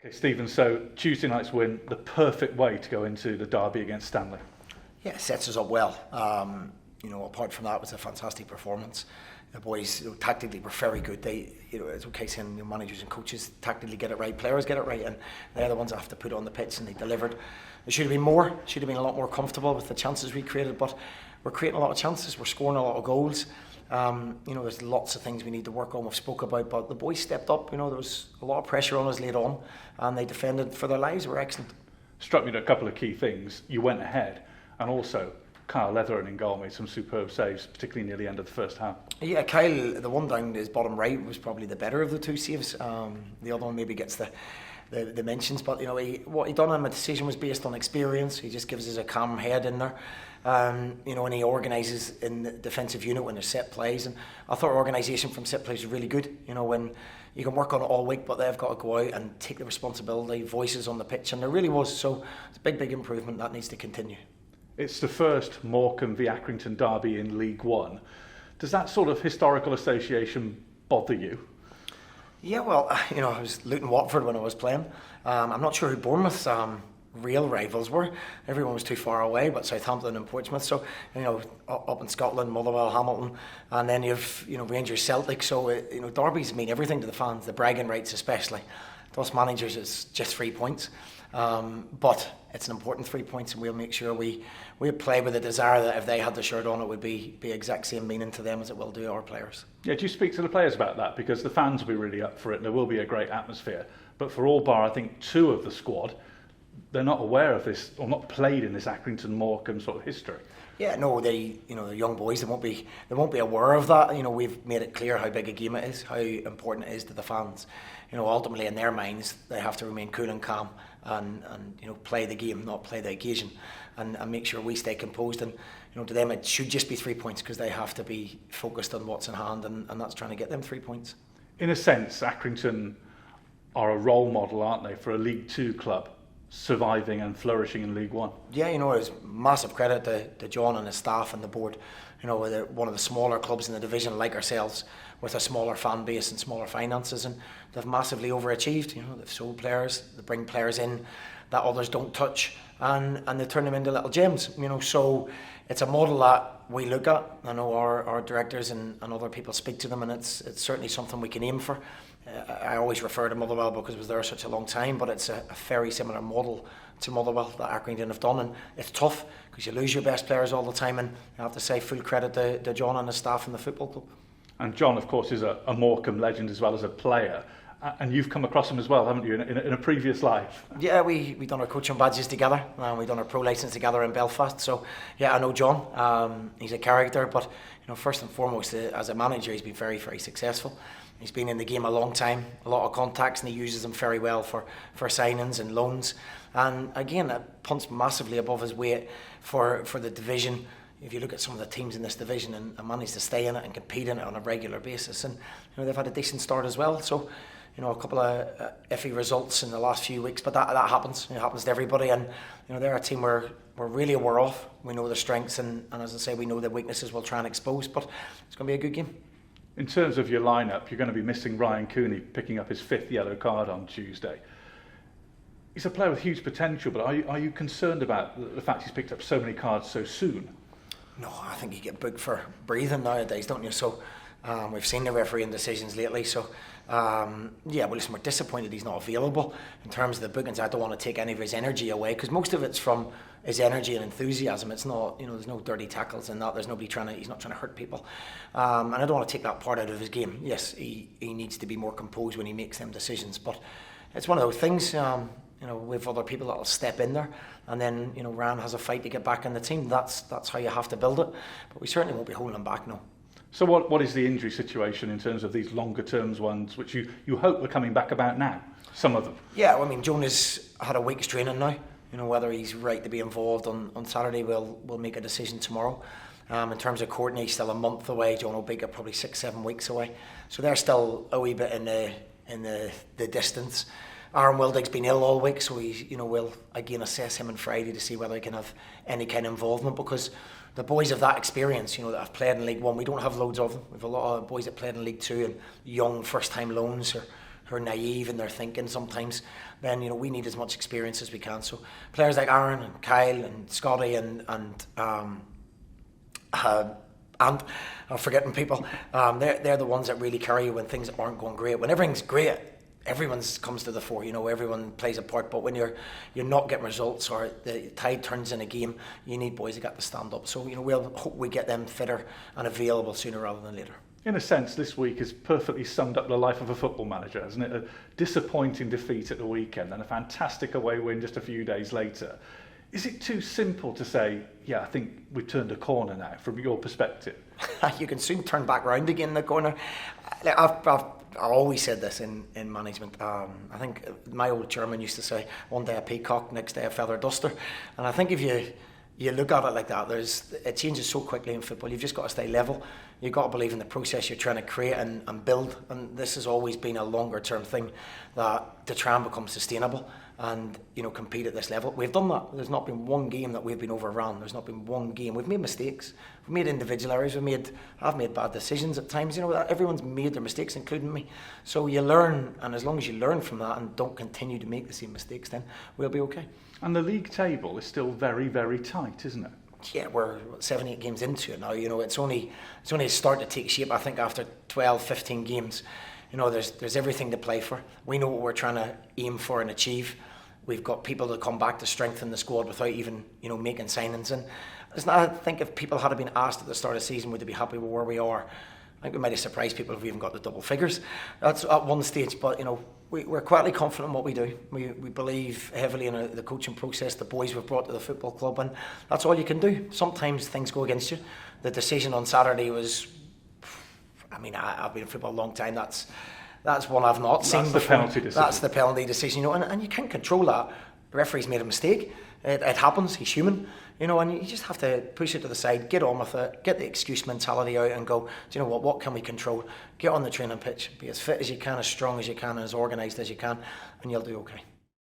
Okay, Stephen, so Tuesday night's win, the perfect way to go into the derby against Stanley. Yeah, it sets us up well. Apart from that, it was a fantastic performance. The boys, tactically were very good. They, it's okay saying managers and coaches tactically get it right, players get it right, and they're the ones that have to put it on the pitch, and they delivered. It should have been more. Should have been a lot more comfortable with the chances we created, but we're creating a lot of chances. We're scoring a lot of goals. There's lots of things we need to work on. We've spoke about, but the boys stepped up. There was a lot of pressure on us late on, and they defended for their lives. Were excellent. Struck me that a couple of key things. You went ahead, and also Kyle Leathern in goal made some superb saves, particularly near the end of the first half. Yeah, Kyle, the one down his bottom right was probably the better of the two saves. The other one maybe gets the mentions, but what he done on the decision was based on experience. He just gives us a calm head in there. And he organises in the defensive unit when there's set plays, and I thought organisation from set plays was really good. When you can work on it all week, but they've got to go out and take the responsibility, voices on the pitch, and there really was. So it's a big improvement that needs to continue. It's the first Morecambe v Accrington derby in League One. Does that sort of historical association bother you? Yeah, well, I was Luton Watford when I was playing. I'm not sure who Bournemouth's real rivals were. Everyone was too far away, but Southampton and Portsmouth. So, up in Scotland, Motherwell, Hamilton, and then you've Rangers, Celtic. So, derbies mean everything to the fans, the bragging rights especially. To us managers, it's just 3 points, but it's an important 3 points, and we'll make sure we play with the desire that if they had the shirt on, it would be exact same meaning to them as it will do our players. Yeah, do you speak to the players about that? Because the fans will be really up for it, and there will be a great atmosphere. But for all bar, I think, two of the squad, they're not aware of this or not played in this Accrington Morecambe sort of history. Yeah, no, the young boys, they won't be aware of that. We've made it clear how big a game it is, how important it is to the fans. Ultimately in their minds, they have to remain cool and calm and play the game, not play the occasion, and make sure we stay composed. And to them, it should just be 3 points because they have to be focused on what's in hand, and that's trying to get them 3 points. In a sense, Accrington are a role model, aren't they, for a League Two club surviving and flourishing in League One. Yeah, it's massive credit to John and his staff and the board. They're one of the smaller clubs in the division like ourselves, with a smaller fan base and smaller finances, and they've massively overachieved. They've sold players, they bring players in that others don't touch, and they turn them into little gems. So it's a model that we look at. I know our directors and other people speak to them, and it's certainly something we can aim for. I always refer to Motherwell because it was there such a long time, but it's a very similar model to Motherwell that Accrington have done, and it's tough because you lose your best players all the time, and I have to say full credit to John and his staff in the football club. And John, of course, is a Morecambe legend as well as a player, and you've come across him as well, haven't you, in a previous life? Yeah, we done our coaching badges together, and we done our pro licence together in Belfast. So yeah, I know John. He's a character, but first and foremost, as a manager, he's been very successful. He's been in the game a long time, a lot of contacts, and he uses them very well for signings and loans. And again, that punts massively above his weight for the division. If you look at some of the teams in this division and manage to stay in it and compete in it on a regular basis, and they've had a decent start as well. So, a couple of iffy results in the last few weeks, but that happens. It happens to everybody, and they're a team we're really aware of. We know their strengths, and as I say, we know their weaknesses. We'll try and expose, but it's going to be a good game. In terms of your lineup, you're going to be missing Ryan Cooney picking up his 5th yellow card on Tuesday. He's a player with huge potential, but are you concerned about the fact he's picked up so many cards so soon? No, I think you get booked for breathing nowadays, don't you? So we've seen the refereeing decisions lately. So listen, we're disappointed he's not available. In terms of the bookings, I don't want to take any of his energy away, because most of it's from his energy and enthusiasm. It's not, there's no dirty tackles and that. There's nobody he's not trying to hurt people. And I don't want to take that part out of his game. Yes, he needs to be more composed when he makes them decisions. But it's one of those things. With other people that'll step in there, and then Ran has a fight to get back in the team. That's how you have to build it. But we certainly won't be holding him back, no. So what is the injury situation in terms of these longer term ones, which you hope are coming back about now? Some of them. Yeah, Jonas had a week's training now. Whether he's right to be involved on Saturday, we'll make a decision tomorrow. In terms of Courtney, he's still a month away. John O'Baker probably 6-7 weeks away. So they're still a wee bit in the distance. Aaron Wildig's been ill all week, so we'll again assess him on Friday to see whether he can have any kind of involvement, because the boys of that experience, that have played in League One, we don't have loads of them. We have a lot of boys that played in League Two and young first-time loans who who are naive in their thinking sometimes, then we need as much experience as we can. So players like Aaron and Kyle and Scotty and I'm forgetting people. They're the ones that really carry you when things aren't going great. When everything's great, everyone comes to the fore. Everyone plays a part. But when you're not getting results or the tide turns in a game, you need boys that got to stand up. So we'll hope we get them fitter and available sooner rather than later. In a sense, this week has perfectly summed up the life of a football manager, hasn't it? A disappointing defeat at the weekend and a fantastic away win just a few days later. Is it too simple to say, yeah, I think we've turned a corner now, from your perspective? You can soon turn back round again in the corner. I've always said this in management. I think my old chairman used to say, one day a peacock, next day a feather duster. And I think if you look at it like that, it changes so quickly in football. You've just got to stay level. You've got to believe in the process you're trying to create and build. And this has always been a longer term thing, that to try and become sustainable and compete at this level. We've done that. There's not been one game that we've been overrun. There's not been one game. We've made mistakes. We've made individual errors. I've made bad decisions at times. Everyone's made their mistakes, including me. So you learn, and as long as you learn from that and don't continue to make the same mistakes, then we'll be okay. And the league table is still very, very tight, isn't it? Yeah, we're 7-8 games into it now. It's only starting to take shape. I think after 12-15 games, there's everything to play for. We know what we're trying to aim for and achieve. We've got people to come back to strengthen the squad without even making signings. And I think if people had been asked at the start of the season would they be happy with where we are, I think we might have surprised people if we even got the double figures. That's at one stage, but we're quietly confident in what we do. We believe heavily in the coaching process, the boys we've brought to the football club, and that's all you can do. Sometimes things go against you. The decision on Saturday was, I've been in football a long time. That's one I've not seen before. That's the penalty decision. That's the penalty decision, and you can't control that. The referee's made a mistake. It happens. He's human, and you just have to push it to the side, get on with it, get the excuse mentality out, and go, do you know what can we control? Get on the training pitch, be as fit as you can, as strong as you can, and as organised as you can, and you'll do okay.